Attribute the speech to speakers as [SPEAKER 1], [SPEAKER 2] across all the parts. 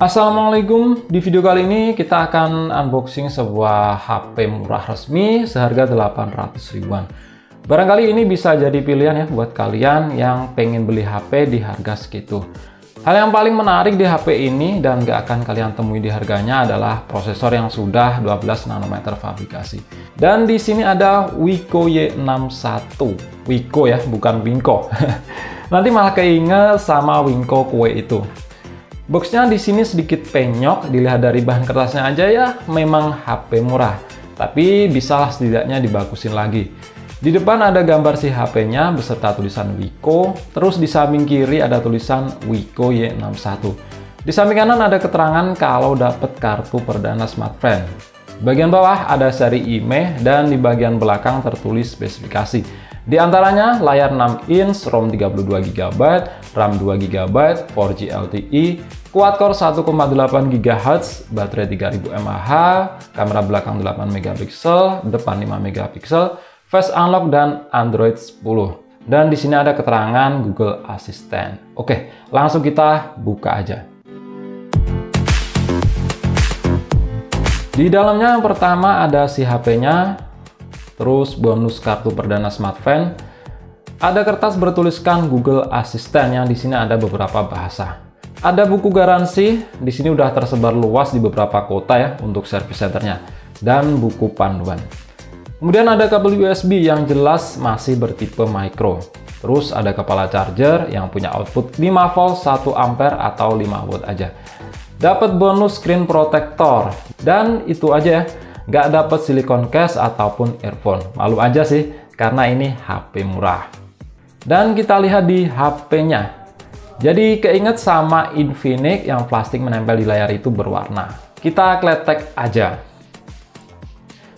[SPEAKER 1] Assalamualaikum, di video kali ini kita akan unboxing sebuah HP murah resmi seharga 800 ribuan. Barangkali ini bisa jadi pilihan ya buat kalian yang pengen beli HP di harga segitu. Hal yang paling menarik di HP ini dan gak akan kalian temui di harganya adalah prosesor yang sudah 12 nanometer fabrikasi. Dan di sini ada Wiko Y61. Wiko ya, bukan Winko. Nanti malah keinget sama Winko kue itu. Boxnya di sini sedikit penyok, dilihat dari bahan kertasnya aja ya memang HP murah. Tapi bisalah setidaknya dibagusin lagi. Di depan ada gambar si HP-nya beserta tulisan Wiko, terus di samping kiri ada tulisan Wiko Y61. Di samping kanan ada keterangan kalau dapat kartu perdana smartphone. Di bagian bawah ada seri IMEI dan di bagian belakang tertulis spesifikasi. Di antaranya layar 6 inch, ROM 32 GB, RAM 2 GB, 4G LTE, quad-core 1,8 GHz, baterai 3000 mAh, kamera belakang 8 MP, depan 5 MP, face unlock dan Android 10. Dan di sini ada keterangan Google Assistant. Oke, langsung kita buka aja. Di dalamnya yang pertama ada si HP-nya. Terus bonus kartu perdana smartphone. Ada kertas bertuliskan Google Assistant yang di sini ada beberapa bahasa. Ada buku garansi, di sini udah tersebar luas di beberapa kota ya untuk service centernya, dan buku panduan. Kemudian ada kabel USB yang jelas masih bertipe micro. Terus ada kepala charger yang punya output 5 volt 1 ampere atau 5 watt aja. Dapat bonus screen protector dan itu aja ya. Nggak dapat silicone case ataupun earphone. Malu aja sih, karena ini HP murah. Dan kita lihat di HP-nya. Jadi keinget sama Infinix yang plastik menempel di layar itu berwarna. Kita kletek aja.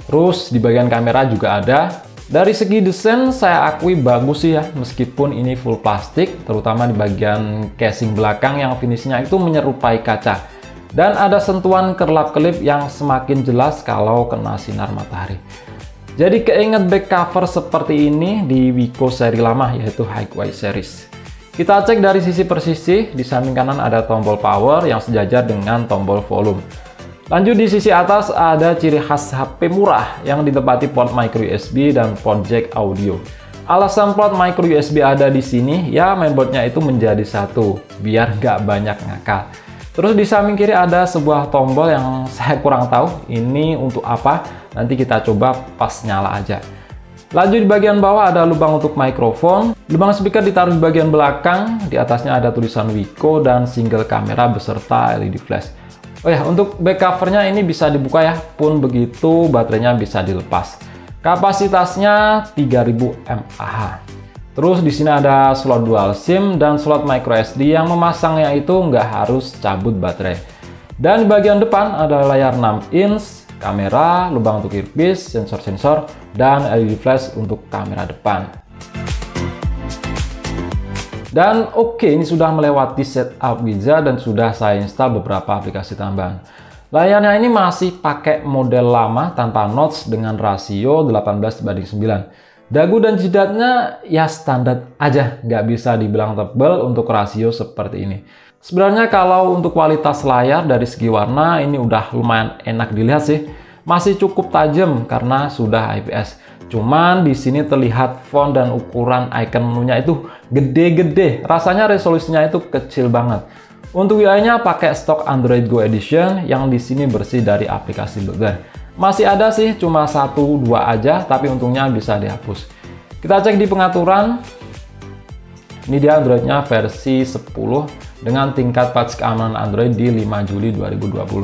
[SPEAKER 1] Terus di bagian kamera juga ada. Dari segi desain saya akui bagus sih ya, meskipun ini full plastik, terutama di bagian casing belakang yang finishnya itu menyerupai kaca. Dan ada sentuhan kerlap-kelip yang semakin jelas kalau kena sinar matahari. Jadi keinget back cover seperti ini di Wiko seri lama yaitu High-Wide series. Kita cek dari sisi per sisi, di samping kanan ada tombol power yang sejajar dengan tombol volume. Lanjut di sisi atas ada ciri khas HP murah yang ditempati port micro USB dan port jack audio. Alasan port micro USB ada di sini ya mainboardnya itu menjadi satu biar nggak banyak ngakal. Terus di samping kiri ada sebuah tombol yang saya kurang tahu ini untuk apa, nanti kita coba pas nyala aja. Lanjut di bagian bawah ada lubang untuk mikrofon, lubang speaker ditaruh di bagian belakang, di atasnya ada tulisan Wiko dan single kamera beserta LED flash. Oh ya, untuk back covernya ini bisa dibuka ya, pun begitu baterainya bisa dilepas. Kapasitasnya 3000 mAh. Terus di sini ada slot dual SIM dan slot micro SD yang memasangnya itu nggak harus cabut baterai. Dan di bagian depan ada layar 6 inch, kamera, lubang untuk earpiece, sensor-sensor, dan LED flash untuk kamera depan. Dan oke, ini sudah melewati setup wizard dan sudah saya install beberapa aplikasi tambahan. Layarnya ini masih pakai model lama tanpa notch dengan rasio 18:9. Dagu dan jidatnya ya standar aja, nggak bisa dibilang tebal untuk rasio seperti ini. Sebenarnya kalau untuk kualitas layar dari segi warna ini udah lumayan enak dilihat sih. Masih cukup tajam karena sudah IPS. Cuman di sini terlihat font dan ukuran icon menunya itu gede-gede. Rasanya resolusinya itu kecil banget. Untuk UI-nya pakai stok Android Go Edition yang di sini bersih dari aplikasi builder. Masih ada sih cuma 1-2 aja, tapi untungnya bisa dihapus. Kita cek di pengaturan. Ini dia Android-nya versi 10 dengan tingkat patch keamanan Android di 5 Juli 2020.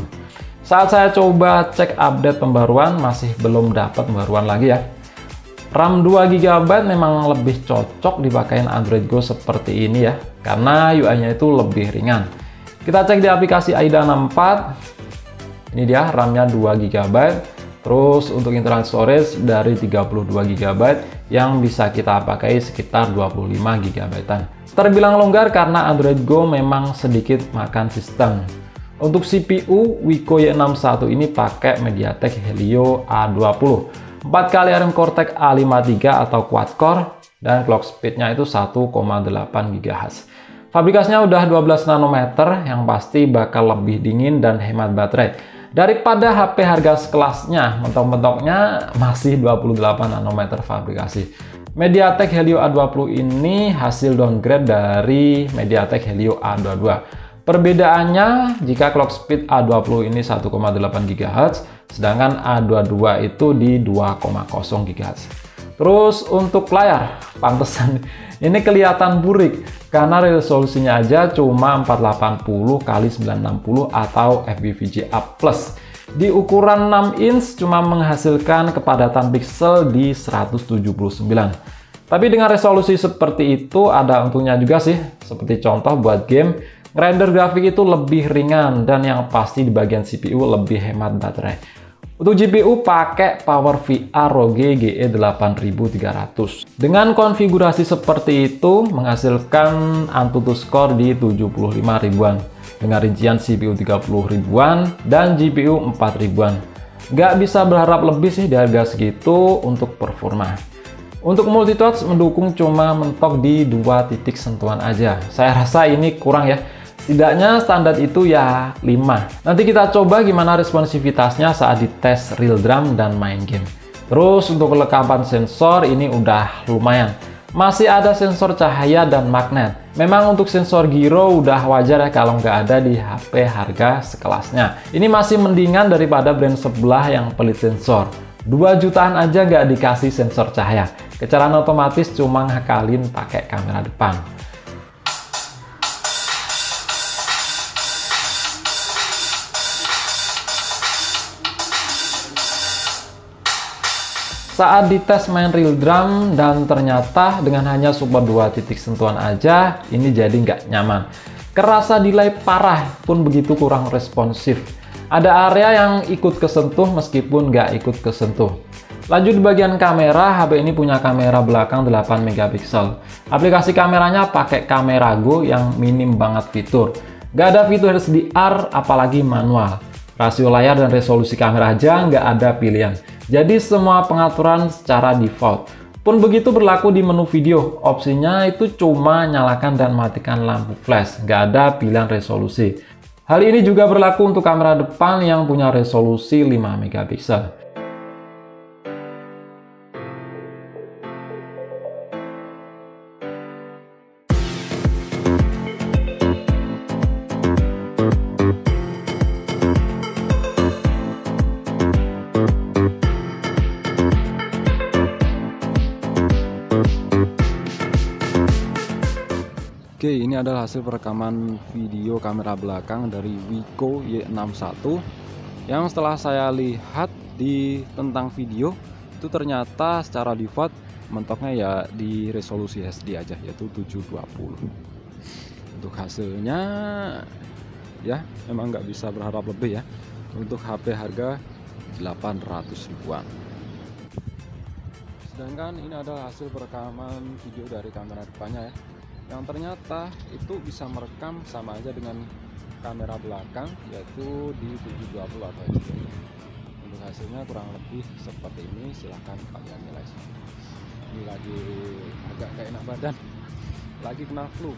[SPEAKER 1] Saat saya coba cek update pembaruan, masih belum dapat pembaruan lagi ya. RAM 2 GB memang lebih cocok dipakai Android Go seperti ini ya, karena UI-nya itu lebih ringan. Kita cek di aplikasi AIDA 64. Ini dia RAM-nya 2 GB. Terus untuk internal storage dari 32 GB yang bisa kita pakai sekitar 25 GB. Terbilang longgar karena Android Go memang sedikit makan sistem. Untuk CPU, Wiko Y61 ini pakai MediaTek Helio A20. 4 kali ARM Cortex A53 atau quad-core dan clock speed-nya itu 1,8 GHz. Fabrikasinya udah 12 nanometer, yang pasti bakal lebih dingin dan hemat baterai. Daripada HP harga sekelasnya, mentok-mentoknya masih 28 nanometer fabrikasi. MediaTek Helio A20 ini hasil downgrade dari MediaTek Helio A22. Perbedaannya, jika clock speed A20 ini 1,8 GHz, sedangkan A22 itu di 2,0 GHz. Terus untuk layar, pantesan ini kelihatan burik karena resolusinya aja cuma 480 x 960 atau FBVGA+. Di ukuran 6 inch cuma menghasilkan kepadatan pixel di 179. Tapi dengan resolusi seperti itu ada untungnya juga sih. Seperti contoh buat game, render grafik itu lebih ringan dan yang pasti di bagian CPU lebih hemat baterai. Untuk GPU pakai PowerVR ROG GE8300. Dengan konfigurasi seperti itu menghasilkan Antutu score di 75 ribuan dengan rincian CPU 30 ribuan dan GPU 4 ribuan. Nggak bisa berharap lebih sih di harga segitu untuk performa. Untuk multitouch mendukung cuma mentok di 2 titik sentuhan aja. Saya rasa ini kurang ya. Setidaknya standar itu ya 5. Nanti kita coba gimana responsivitasnya saat dites real drum dan main game. Terus untuk kelengkapan sensor ini udah lumayan. Masih ada sensor cahaya dan magnet. Memang untuk sensor gyro udah wajar ya kalau nggak ada di HP harga sekelasnya. Ini masih mendingan daripada brand sebelah yang pelit sensor. 2 jutaan aja nggak dikasih sensor cahaya. Kecaran otomatis cuma ngakalin pakai kamera depan. Saat dites main real drum dan ternyata dengan hanya support 2 titik sentuhan aja, ini jadi nggak nyaman. Kerasa delay parah pun begitu kurang responsif. Ada area yang ikut kesentuh meskipun nggak ikut kesentuh. Lanjut di bagian kamera, HP ini punya kamera belakang 8 megapiksel. Aplikasi kameranya pakai kamera Go yang minim banget fitur. Nggak ada fitur HDR apalagi manual. Rasio layar dan resolusi kamera aja nggak ada pilihan. Jadi semua pengaturan secara default. Pun begitu berlaku di menu video. Opsinya itu cuma nyalakan dan matikan lampu flash. Nggak ada pilihan resolusi. Hal ini juga berlaku untuk kamera depan yang punya resolusi 5 megapiksel. Oke, ini adalah hasil perekaman video kamera belakang dari Wiko Y61 yang setelah saya lihat di tentang video itu ternyata secara default mentoknya ya di resolusi HD aja, yaitu 720. Untuk hasilnya ya memang nggak bisa berharap lebih ya untuk HP harga 800 ribuan. Sedangkan ini adalah hasil perekaman video dari kamera depannya ya, yang ternyata itu bisa merekam sama aja dengan kamera belakang, yaitu di 720 atau HD. Untuk hasilnya kurang lebih seperti ini, silahkan kalian nilai. Ini lagi agak gak enak badan, lagi kena flu.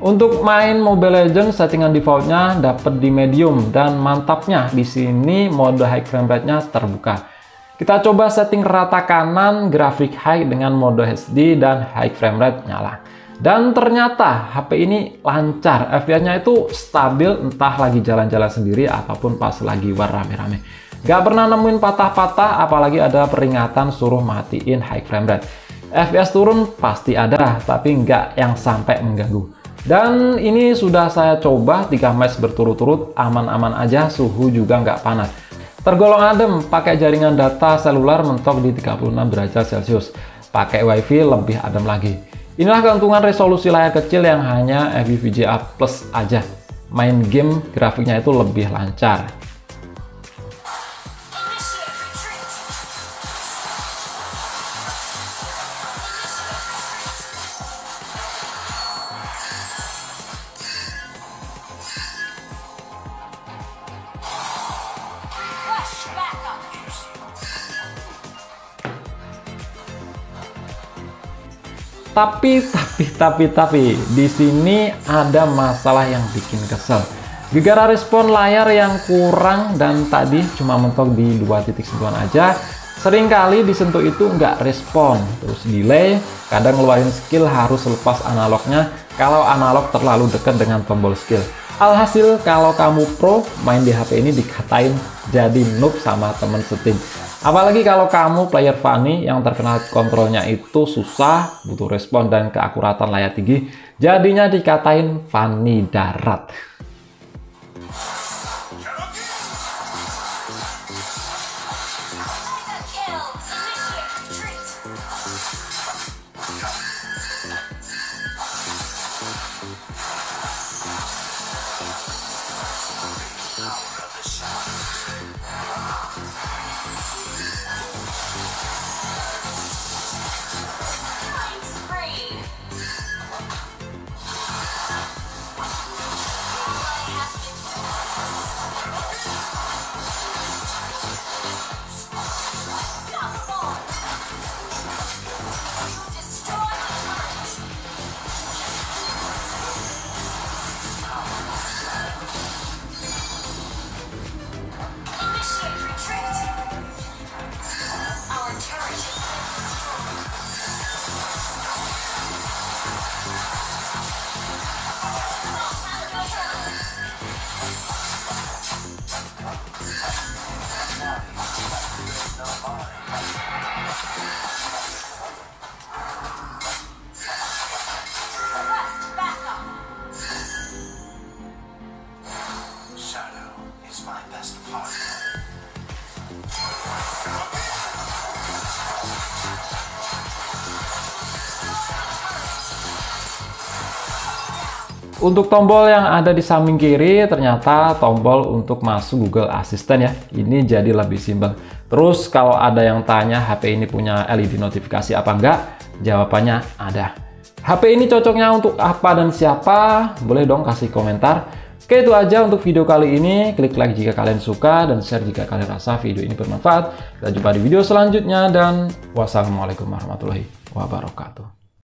[SPEAKER 1] Untuk main Mobile Legends, settingan defaultnya dapat di medium dan mantapnya di sini mode high frame rate-nya terbuka. Kita coba setting rata kanan, grafik high dengan mode HD dan high frame rate nyala. Dan ternyata HP ini lancar, FPS-nya itu stabil entah lagi jalan-jalan sendiri ataupun pas lagi war rame-rame. Gak pernah nemuin patah-patah, apalagi ada peringatan suruh matiin high frame rate. FPS turun pasti ada, tapi nggak yang sampai mengganggu. Dan ini sudah saya coba 3 match berturut-turut, aman-aman aja, suhu juga nggak panas. Tergolong adem, pakai jaringan data seluler mentok di 36 derajat Celcius. Pakai WiFi lebih adem lagi. Inilah keuntungan resolusi layar kecil yang hanya FBVGA Plus aja. Main game grafiknya itu lebih lancar. Tapi di sini ada masalah yang bikin kesel. Gara-gara respon layar yang kurang dan tadi cuma mentok di 2.9 aja, seringkali disentuh itu nggak respon, terus delay, kadang ngeluarin skill harus lepas analognya kalau analog terlalu dekat dengan tombol skill. Alhasil kalau kamu pro main di HP ini dikatain jadi noob sama temen setim. Apalagi kalau kamu player funny yang terkenal kontrolnya itu susah, butuh respon dan keakuratan layar tinggi, jadinya dikatain funny darat. Untuk tombol yang ada di samping kiri ternyata tombol untuk masuk Google Assistant ya. Ini jadi lebih simpel. Terus kalau ada yang tanya HP ini punya LED notifikasi apa enggak? Jawabannya ada. HP ini cocoknya untuk apa dan siapa? Boleh dong kasih komentar. Oke, itu aja untuk video kali ini. Klik like jika kalian suka dan share jika kalian rasa video ini bermanfaat. Kita jumpa di video selanjutnya dan wassalamualaikum warahmatullahi wabarakatuh.